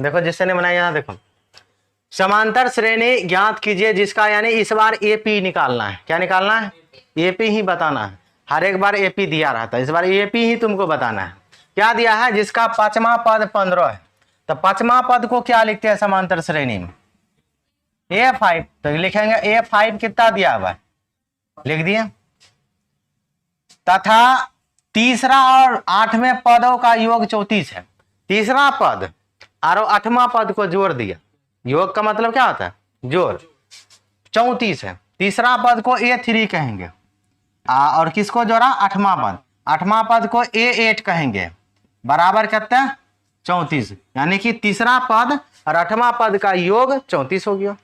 देखो जिससे ने बनाया यहाँ देखो, समांतर श्रेणी ज्ञात कीजिए जिसका यानी इस बार एपी निकालना है। क्या निकालना है? एपी ही बताना है। हर एक बार एपी दिया रहता है, इस बार एपी ही तुमको बताना है। क्या दिया है? जिसका पांचवा पद 15 है, तो पांचवा पद को क्या लिखते हैं समांतर श्रेणी में? A5। तो लिखेंगे A5 कितना दिया हुआ है, लिख दिए। तथा तीसरा और आठवें पदों का योग 34 है। तीसरा पद और आठवां पद को जोड़ दिया। योग का मतलब क्या होता है? जोड़। 34 है। तीसरा पद को A3 कहेंगे और किसको जोड़ा? आठवां पद। आठवां पद को A8 कहेंगे। बराबर कितना है? 34। यानी कि तीसरा पद और आठवां पद का योग 34 हो गया।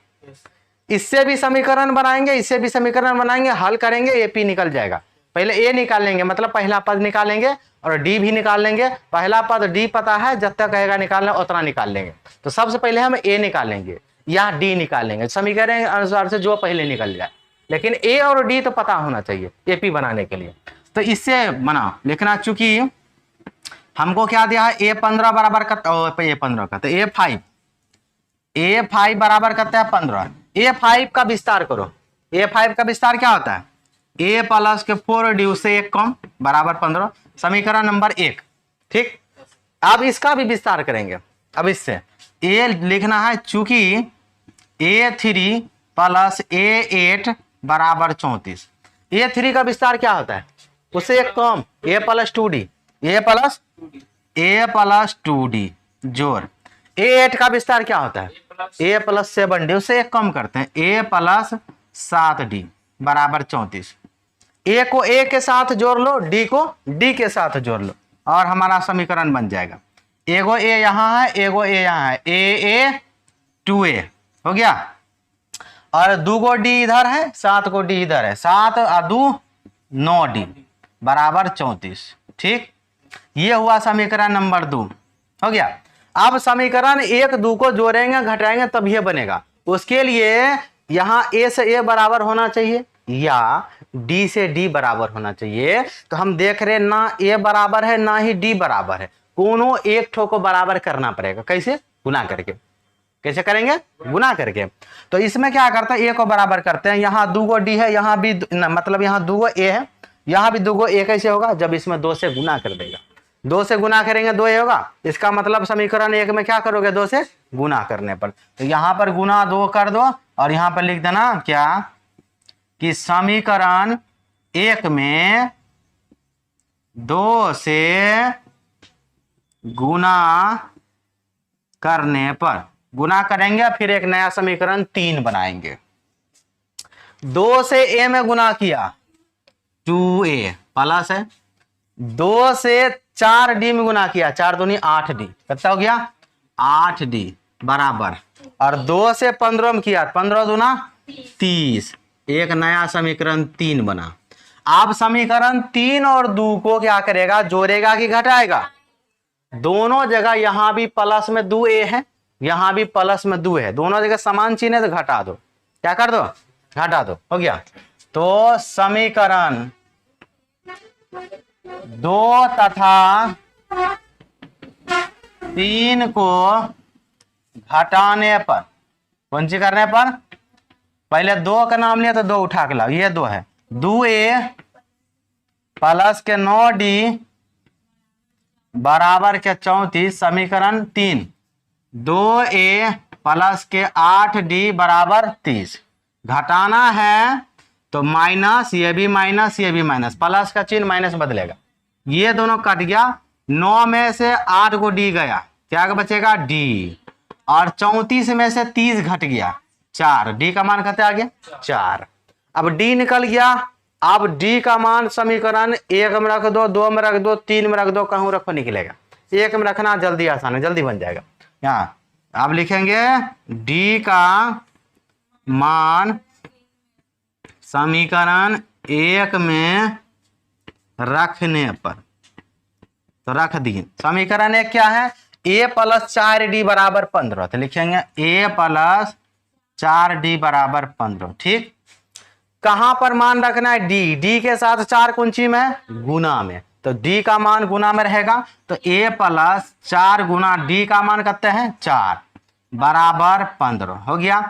इससे भी समीकरण बनाएंगे, इससे भी समीकरण बनाएंगे, हल करेंगे, एपी निकल जाएगा। पहले ए निकाल लेंगे, मतलब पहला पद निकालेंगे, और डी भी निकाल लेंगे। पहला पद डी पता है, जब तक कहेगा निकालना उतना निकाल लेंगे। तो सबसे पहले हम ए निकालेंगे या डी निकालेंगे, समीकरण अनुसार से जो पहले निकल जाए। लेकिन ए और डी तो पता होना चाहिए एपी बनाने के लिए। तो इससे बना लिखना, चूंकि हमको क्या दिया है? A15 बराबर A15 का, तो A5 बराबर करता है 15। A5 का विस्तार करो। A5 का विस्तार क्या होता है? A प्लस के 4D उससे 1 कम बराबर 15। समीकरण नंबर 1। ठीक, अब इसका भी विस्तार करेंगे। अब इससे A लिखना है, चूंकि A3 प्लस A8 बराबर 34। A3 का विस्तार क्या होता है? उससे 1 कम, A plus 2D, A plus 2D जोड़। A8 का विस्तार क्या होता है? A प्लस 7D, उससे 1 कम करते हैं, A प्लस 7D बराबर 34। A को A के साथ जोड़ लो, D को D के साथ जोड़ लो, और हमारा समीकरण बन जाएगा। एगो A यहाँ है, एगो A यहाँ है, A 2A हो गया, और 2 को D इधर है, 7 को D इधर है, 7 और 2 9D बराबर 34। ठीक, ये हुआ समीकरण नंबर 2 हो गया। अब समीकरण 1 2 को जोड़ेंगे घटाएंगे तब ये बनेगा। उसके लिए यहाँ A से A बराबर होना चाहिए या D से D बराबर होना चाहिए। तो हम देख रहे ना A बराबर है ना ही D बराबर है, कोनो एक ठो को बराबर करना पड़ेगा। कैसे? गुना करके। कैसे करेंगे? गुना करके। तो इसमें क्या करते हैं? A को बराबर करते हैं, यहाँ 2 को D है, यहाँ भी मतलब यहाँ 2 को A है, यहाँ भी 2 को A। कैसे होगा? जब इसमें 2 से गुना कर देगा। 2 से गुना करेंगे 2 होगा। इसका मतलब समीकरण 1 में क्या करोगे? 2 से गुना करने पर। तो यहाँ पर गुना 2 कर दो, और यहाँ पर लिख देना क्या कि समीकरण 1 में 2 से गुना करने पर, गुना करेंगे फिर एक नया समीकरण 3 बनाएंगे। 2 से A में गुना किया 2A प्लस है, 2 से 4D में गुना किया 4 दूनी 8D, कितना हो गया? 8D बराबर, और 2 से 15 में किया 15 दूना 30, एक नया समीकरण 3 बना। अब समीकरण 3 और 2 को क्या करेगा? जोड़ेगा कि घटाएगा? दोनों जगह यहां भी प्लस में 2A है, यहां भी प्लस में 2 है, दोनों जगह समान चिन्ह है, तो घटा दो। क्या कर दो? घटा दो, हो गया। तो समीकरण 2 तथा 3 को घटाने पर, कौन सी करने पर? पहले 2 का नाम लिया तो 2 उठा के लाओ, ये 2 है, 2A प्लस के 9D बराबर के 34। समीकरण 3 2A प्लस के 8D बराबर 30। घटाना है तो माइनस, ये भी माइनस, ये भी माइनस, प्लस का चिन्ह माइनस बदलेगा, ये दोनों कट गया। 9 में से 8 को D गया, क्या बचेगा? D, और 34 में से 30 घट गया 4, D का मान कितना आ गया? 4। अब D निकल गया। अब D का मान समीकरण 1 में रख दो, 2 में रख दो, 3 में रख दो, कहूं रखो निकलेगा। 1 में रखना जल्दी आसान है, जल्दी बन जाएगा। यहाँ अब लिखेंगे D का मान समीकरण 1 में रखने पर, तो रख दिए। समीकरण 1 क्या है? A प्लस 4D बराबर 15, तो लिखेंगे A प्लस 4D बराबर 15। ठीक, कहां पर मान रखना है? D, D के साथ 4 कुंची में, गुना में, तो डी का मान गुना में रहेगा, तो ए प्लस 4 गुना डी का मान करते हैं 4 बराबर 15 हो गया।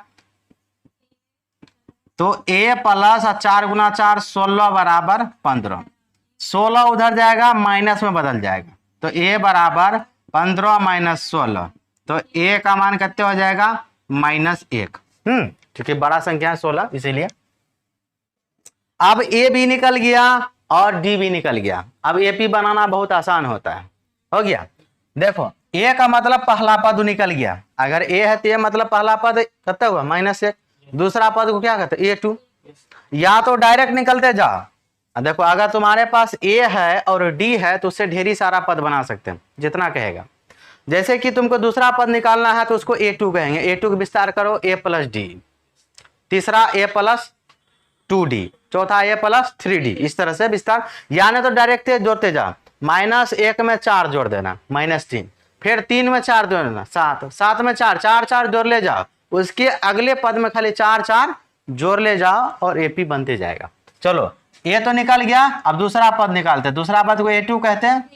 तो ए प्लस 4 गुना 4 16 बराबर 15, 16 उधर जाएगा माइनस में बदल जाएगा, तो ए बराबर 15 माइनस 16, तो ए का मान कितने हो जाएगा -1। क्योंकि बड़ा संख्या है 16 इसीलिए। अब ए भी निकल गया और डी भी निकल गया। अब एपी बनाना बहुत आसान होता है, हो गया। देखो ए का मतलब पहला पद निकल गया, अगर ए है तो ए मतलब पहला पद कितना हुआ -1, दूसरा पद को क्या कहते हैं A2, या तो डायरेक्ट निकलते जाओ। देखो अगर तुम्हारे पास ए है और डी है तो उससे ढेरी सारा पद बना सकते हैं जितना कहेगा। जैसे कि तुमको दूसरा पद निकालना है तो उसको A2 कहेंगे, A2 का विस्तार करो A प्लस डी, तीसरा A प्लस 2D, चौथा A प्लस 3D, इस तरह से विस्तार। यानी तो डायरेक्ट जोड़ते जाओ, -1 में 4 जोड़ देना -3, फिर 3 में 4 जोड़ देना 7, 7 में 4, 4 4 जोड़ ले जाओ, उसके अगले पद में खाली 4 4 जोड़ ले जाओ और एपी बनते जाएगा। चलो ए तो निकल गया, अब दूसरा पद निकालते हैं। दूसरा पद को A2 कहते हैं,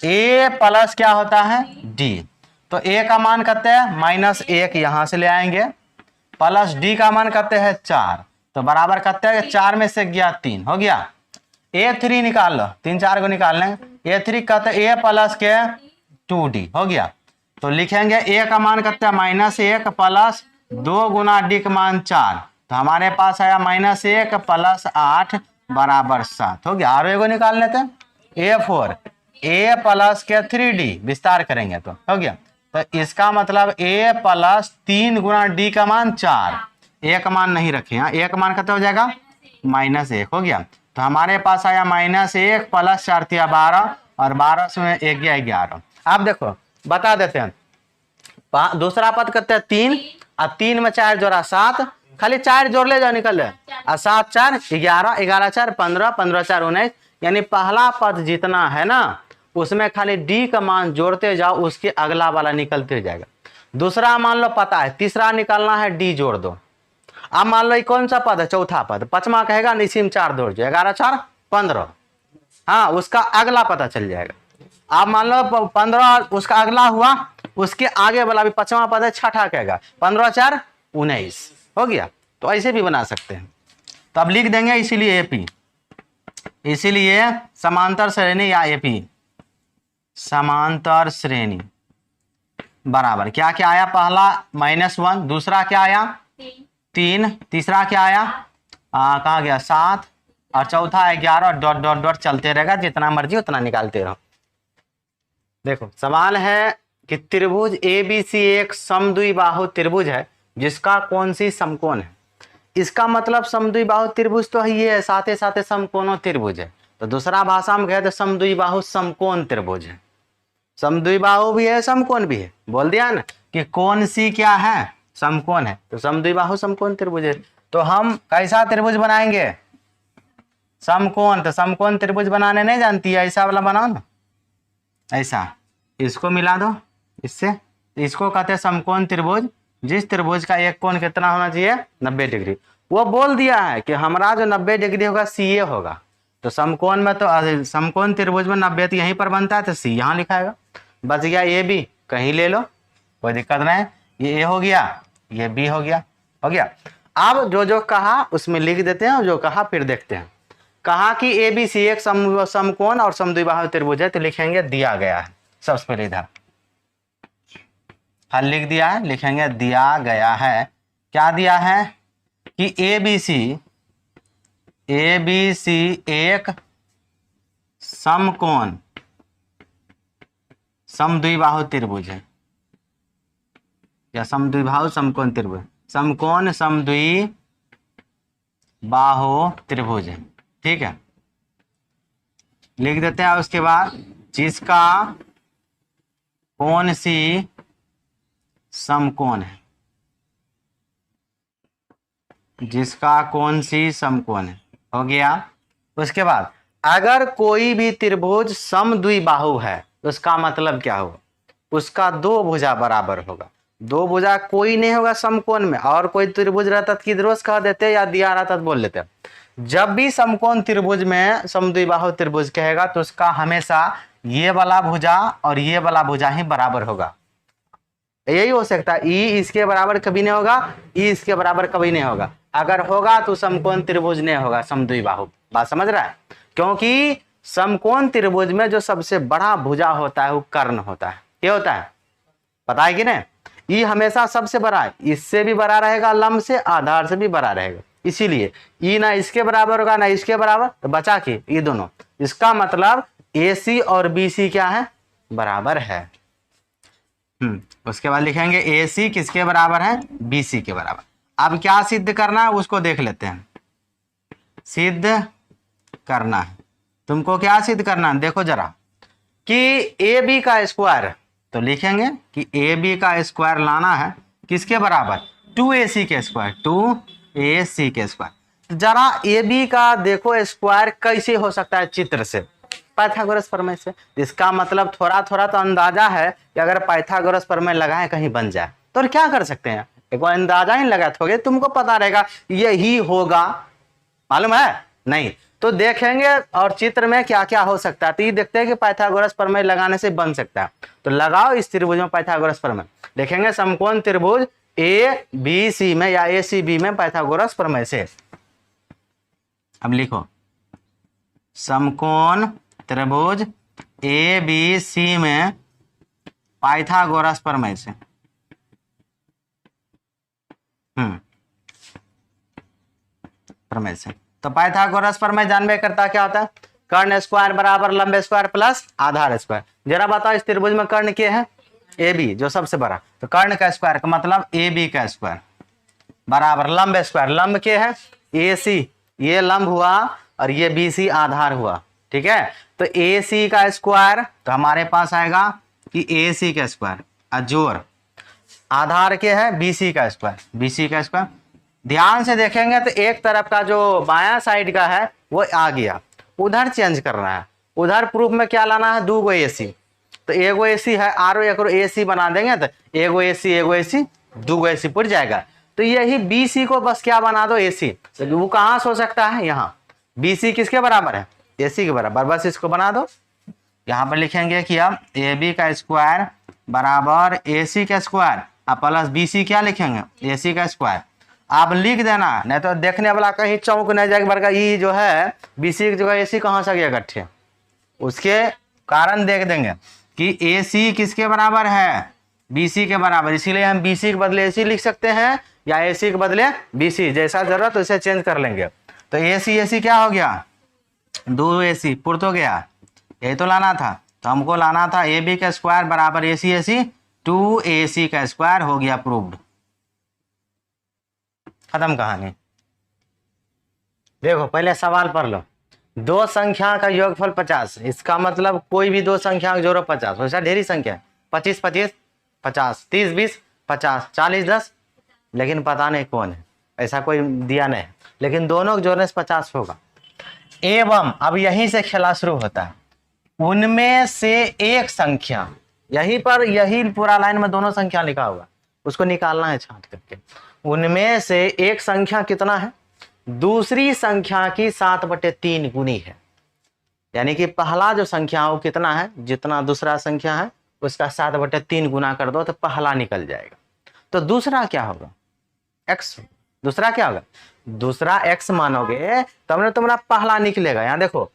ए प्लस क्या होता है डी, तो ए का मान कहते हैं -1 यहां से ले आएंगे, प्लस डी का मान कहते हैं 4, तो बराबर कहते हैं 4 में से गया 3 हो गया। A3 निकाल लो, 3 4 को निकाल लेंगे, A3 कहते हैं ए प्लस के 2D हो गया। तो लिखेंगे ए का मान कहते हैं -1 प्लस 2 गुना डी का मान 4, तो हमारे पास आया -1 प्लस 8 बराबर 7 हो गया। आर एगो निकाल लेते हैं, A4 ए प्लस के 3D विस्तार करेंगे तो हो गया। तो इसका मतलब ए प्लस 3 गुना डी का मान 4, ए का मान नहीं रखे, यहाँ ए का मान कितना हो जाएगा -1 हो गया। तो हमारे पास आया -1 प्लस 4 × 12 और 12 से 1 गया 11। अब देखो बता देते हैं, दूसरा पद कहते हैं 3 और 3 में 4 जोड़ा 7, खाली 4 जोड़ ले जाओ निकल जाए, 7 4 11, 11 4 15, 15 4 19, यानी पहला पद जितना है ना उसमें खाली डी का मान जोड़ते जाओ, उसके अगला वाला निकलते जाएगा। दूसरा मान लो पता है, तीसरा निकालना है डी जोड़ दो। अब मान लो कौन सा पद है चौथा पद, पचमा कहेगा इसी में 4 जोड़ जाए, 11 4 15, हाँ उसका अगला पता चल जाएगा। अब मान लो 15 उसका अगला हुआ, उसके आगे वाला भी पचमा पद है छठा कहेगा, 15 4 19 हो गया। तो ऐसे भी बना सकते हैं। तो अब लिख देंगे इसीलिए एपी, इसीलिए समांतर श्रेणी या एपी समांतर श्रेणी बराबर क्या क्या आया, पहला -1, दूसरा क्या आया 3, तीसरा क्या आया कहाँ गया 7 और चौथा 11 और डॉट डॉट डॉट चलते रहेगा, जितना मर्जी उतना निकालते रहो। देखो सवाल है कि त्रिभुज ABC एक समद्विबाहु त्रिभुज है जिसका कौन सी समकोण है। इसका मतलब समद्विबाहु त्रिभुज तो ये है, साथ ही साथ समकोण त्रिभुज है। तो दूसरा भाषा में कहे तो समद्विबाहु समकोण त्रिभुज है। समद्विबाहु भी है समकोण भी है, बोल दिया ना कि कौन सी क्या है समकोण है, तो समद्विबाहु समकोण त्रिभुज है। तो हम कैसा त्रिभुज बनाएंगे समकोण, तो समकोण त्रिभुज बनाने नहीं जानती है, ऐसा वाला बनाओ ना, ऐसा इसको मिला दो इससे, इसको कहते हैं समकोण त्रिभुज, जिस त्रिभुज का एक कोण कितना होना चाहिए 90 डिग्री। वो बोल दिया है कि हमारा जो 90 डिग्री होगा CA होगा, तो समकोण में तो समकोण त्रिभुज में 90 तो यहीं पर बनता है, तो C यहाँ लिखाएगा। बच गया AB, कहीं ले लो कोई दिक्कत नहीं, ये A हो गया ये B हो गया, हो गया। अब जो जो कहा उसमें लिख देते हैं और जो कहा फिर देखते हैं। कहा कि ABC एक समकोण और समद्विबाहु त्रिभुज है, तो लिखेंगे दिया गया है। सबसे पहले इधर हल लिख दिया है, लिखेंगे दिया गया है। क्या दिया है कि ABC एक समकोण समद्विबाहु त्रिभुज है, या समद्विबाहु समकोण त्रिभुज, समकोण समद्विबाहु त्रिभुज है, ठीक है लिख देते हैं। उसके बाद जिसका कौन सी समकोण है, जिसका कौन सी समकोण है, हो गया। उसके बाद अगर कोई भी त्रिभुज समद्विबाहु है उसका मतलब क्या होगा, उसका 2 भुजा बराबर होगा। दो भुजा कोई नहीं होगा समकोण में, और कोई त्रिभुज रहता तो किधरोस कह देते या दिया रहता तो बोल लेते। जब भी समकोण त्रिभुज में समद्विबाहु त्रिभुज कहेगा तो उसका हमेशा ये वाला भुजा और ये वाला भुजा ही बराबर होगा। यही हो सकता है, ई इसके बराबर कभी नहीं होगा, ई इसके बराबर कभी नहीं होगा। अगर होगा तो समकोण त्रिभुज नहीं होगा समद्विबाहु। बात समझ रहा है? क्योंकि समकोण त्रिभुज में जो सबसे बड़ा भुजा होता है वो कर्ण होता है। क्या होता है पता है कि नहीं? ई हमेशा सबसे बड़ा है, इससे भी बड़ा रहेगा, लंब से आधार से भी बड़ा रहेगा। इसीलिए ई ना इसके बराबर होगा ना इसके बराबर, तो बचा के ये दोनों। इसका मतलब AC और BC क्या है? बराबर है। उसके बाद लिखेंगे AC किसके बराबर है? BC के बराबर। अब क्या सिद्ध करना है उसको देख लेते हैं। सिद्ध करना है, तुमको क्या सिद्ध करना है देखो जरा, कि AB का स्क्वायर, तो लिखेंगे कि AB का स्क्वायर लाना है किसके बराबर? 2AC के स्क्वायर, 2AC के स्क्वायर। जरा AB का देखो स्क्वायर कैसे हो सकता है चित्र से? पाइथागोरस प्रमेय से। इसका मतलब थोड़ा थोड़ा तो अंदाजा है कि अगर पाइथागोरस प्रमेय लगाए कहीं बन जाए तो क्या कर सकते हैं? एक बार अंदाजा ही लगा थोड़े, तुमको पता रहेगा यही होगा, मालूम है नहीं? तो देखेंगे और चित्र में क्या क्या हो सकता है, तो ये देखते हैं कि पाइथागोरस प्रमेय लगाने से बन सकता है। तो लगाओ इस त्रिभुज में पाइथागोरस प्रमेय, देखेंगे समकोण त्रिभुज ABC में या ACB में पाइथागोरस प्रमेय से। अब लिखो समकोण त्रिभुज ABC में पाइथागोरस प्रमेय से। प्रमेय से तो पाइथागोरस प्रमेय जानबे करता क्या होता है? कर्ण स्क्वायर बराबर लंब स्क्वायर प्लस आधार स्क्वायर। जरा बताओ इस त्रिभुज में कर्ण क्या है? AB जो सबसे बड़ा, तो कर्ण का स्क्वायर का मतलब AB का स्क्वायर बराबर लंब स्क्वायर, लंब क्या है? AC, ये लंब हुआ और ये BC आधार हुआ, ठीक है? तो AC का स्क्वायर तो हमारे पास आएगा कि AC का स्क्वायर जोड़ आधार के है BC का स्क्वायर, BC का स्क्वायर। ध्यान से देखेंगे तो एक तरफ का जो बायां साइड का है वो आ गया, उधर चेंज करना है। उधर प्रूफ में क्या लाना है? 2 AC, तो एगो AC है आरो एक AC बना देंगे तो एगो AC 2 AC पड़ जाएगा। तो यही BC को बस क्या बना दो AC, तो वो कहाँ से हो सकता है? यहाँ BC किसके बराबर है? AC के बराबर, बस इसको बना दो। यहाँ पर लिखेंगे कि अब AB का स्क्वायर बराबर AC का स्क्वायर अब प्लस BC क्या लिखेंगे? AC का स्क्वायर। आप लिख देना, नहीं तो देखने वाला कहीं चौंक नहीं जाएगा बरका ये जो है BC की जगह AC कहाँ से गया इकट्ठे। उसके कारण देख देंगे कि AC किसके बराबर है? BC के बराबर। इसीलिए हम BC के बदले AC लिख सकते हैं या AC के बदले BC, जैसा जरूरत उसे चेंज कर लेंगे। तो AC क्या हो गया? 2 AC पुर्त हो गया, यही तो लाना था। तो हमको लाना था AB का स्क्वायर बराबर AC 2 AC का स्क्वायर हो गया प्रूव्ड। खत्म कहानी। देखो पहले सवाल पढ़ लो। दो संख्या का योगफल 50, इसका मतलब कोई भी दो संख्या का जोड़ो 50। वैसा ढेरी संख्या 25 25 50 30 20 50 40 10, लेकिन पता नहीं कौन है, ऐसा कोई दिया नहीं, लेकिन दोनों के जोड़ने से 50 होगा। एवं अब यहीं से खेला शुरू होता है, उनमें से एक संख्या, यहीं पर यही पूरा लाइन में दोनों संख्या लिखा हुआ, उसको निकालना है छांट करके। उनमें से एक संख्या कितना है? दूसरी संख्या की 7/3 गुनी है। यानी कि पहला जो संख्या हो कितना है? जितना दूसरा संख्या है उसका 7/3 गुना कर दो तो पहला निकल जाएगा। तो दूसरा क्या होगा? x। दूसरा क्या होगा? दूसरा x मानोगे तब ना तुम्हारा पहला निकलेगा। यहाँ देखो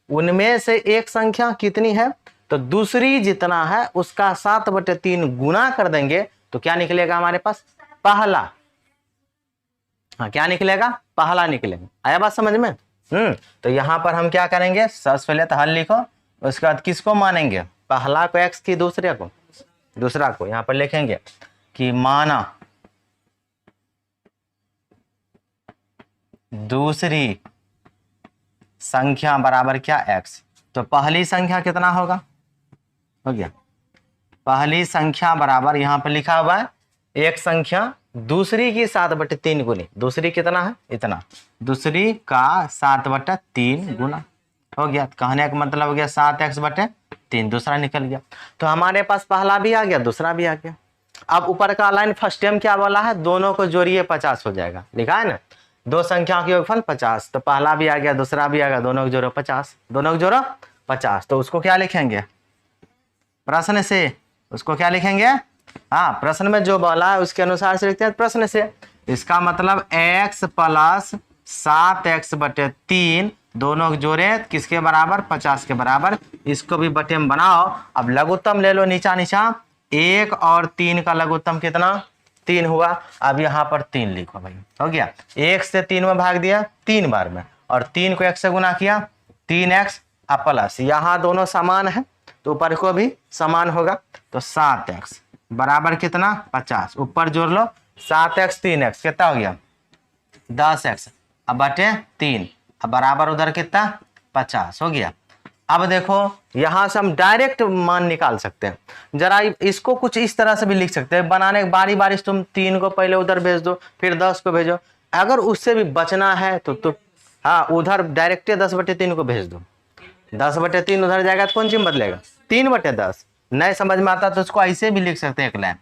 उनमें से एक संख्या कितनी है, तो दूसरी जितना है उसका 7/3 गुना कर देंगे तो क्या निकलेगा हमारे पास? पहला। हाँ क्या निकलेगा? पहला निकलेगा। आया बात समझ में? तो यहां पर हम क्या करेंगे? सबसे पहले तो हल लिखो, उसके बाद किसको मानेंगे? पहला को x की दूसरे को? दूसरा को। यहां पर लिखेंगे कि माना दूसरी संख्या बराबर क्या? x। तो पहली संख्या कितना होगा? हो गया पहली संख्या बराबर, यहां पर लिखा हुआ है एक संख्या दूसरी की 7/3 गुनी। दूसरी कितना है? इतना। दूसरी का 7/3 गुना हो गया। कहने का मतलब हो गया 7x/3, दूसरा निकल गया। तो हमारे पास पहला भी आ गया, दूसरा भी आ गया। अब ऊपर का लाइन फर्स्ट टाइम क्या बोला है, दोनों को जोड़िए 50 हो जाएगा, लिखा है ना, दो संख्याओं के योगफल 50, तो पहला भी आ गया दूसरा भी आ गया, दोनों को जोड़ो 50, दोनों को जोड़ो 50, तो उसको क्या लिखेंगे प्रश्न से, उसको क्या लिखेंगे, हाँ प्रश्न में जो बोला है उसके अनुसार से लिखते हैं प्रश्न से। इसका मतलब x प्लस 7x/3 दोनों को जोड़े किसके बराबर, 50 के बराबर, इसको भी बटे में बनाओ। अब लघुत्तम ले लो नीचा नीचा, 1 और 3 का लघुत्तम कितना, 3 हुआ। अब यहाँ पर 3 लिखो भाई, हो गया, 1 से 3 में भाग दिया 3 बार में, और 3 को 1 से गुना किया 3x, अब प्लस यहाँ दोनों समान है तो ऊपर को भी समान होगा, तो 7x बराबर कितना 50, ऊपर जोड़ लो 7x 3x कितना हो गया 10x, अब बटे 3, अब बराबर उधर कितना 50 हो गया। अब देखो यहां से हम डायरेक्ट मान निकाल सकते हैं, जरा इसको कुछ इस तरह से भी लिख सकते हैं, बनाने बारी बारी तुम 3 को पहले उधर भेज दो फिर 10 को भेजो, अगर उससे भी बचना है तो हाँ उधर डायरेक्ट 10/3 को भेज दो, 10/3 उधर जाएगा तो कौन चीज बदलेगा 3/10, नहीं समझ में आता तो उसको ऐसे भी लिख सकते हैं एक लाइन,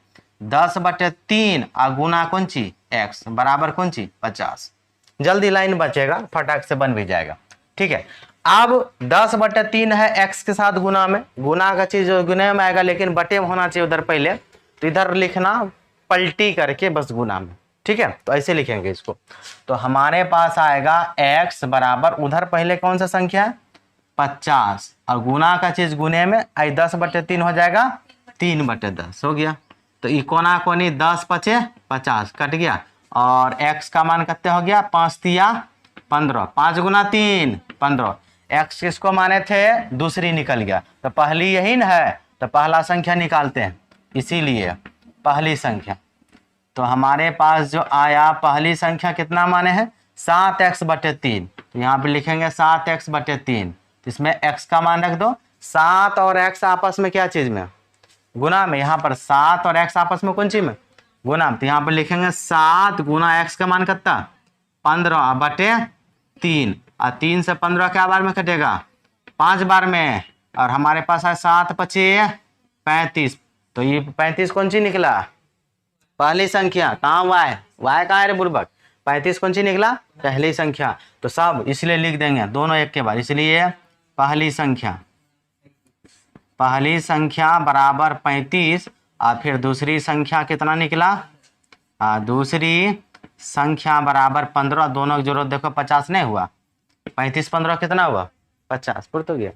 10/3 और गुना कौन ची x बराबर कौन ची 50, जल्दी लाइन बचेगा फटाक से बन भी जाएगा, ठीक है। अब 10/3 है x के साथ गुना में, गुना का चीज गुने में आएगा लेकिन बटे में होना चाहिए उधर पहले, तो इधर लिखना पलटी करके बस गुना में, ठीक है, तो ऐसे लिखेंगे इसको। तो हमारे पास आएगा x बराबर उधर पहले कौन सा संख्या है 50 और गुना का चीज गुने में आई 10/3 हो जाएगा 3/10 हो गया, तो ई कोना कोनी 10 × 50 कट गया, और x का मान कितने हो गया 5 × 3 15, 5 × 3 15, x किसको माने थे दूसरी निकल गया, तो पहली यही न है, तो पहला संख्या निकालते हैं, इसीलिए पहली संख्या, तो हमारे पास जो आया पहली संख्या कितना माने है 7x/3, तो यहाँ पे लिखेंगे 7x/3, इसमें x का मान रख दो, 7 और x आपस में क्या चीज में गुना में, यहाँ पर 7 और x आपस में कौन चीज में गुना, तो यहाँ पर लिखेंगे 7 गुना x का मान कितना 15/3, और 3 से 15 क्या बार में कटेगा 5 बार में, और हमारे पास है 7 × 5 35, तो ये 35 कौन सी निकला पहली संख्या, कहाँ y कहाँ है रे बुर्बक, 35 कौन सी निकला पहली संख्या, तो सब इसलिए लिख देंगे दोनों एक के बाद, इसलिए पहली संख्या बराबर 35, और फिर दूसरी संख्या कितना निकला, दूसरी संख्या बराबर 15, दोनों की जरूरत देखो 50 नहीं हुआ, 35 15 कितना हुआ 50 पुर तो गया।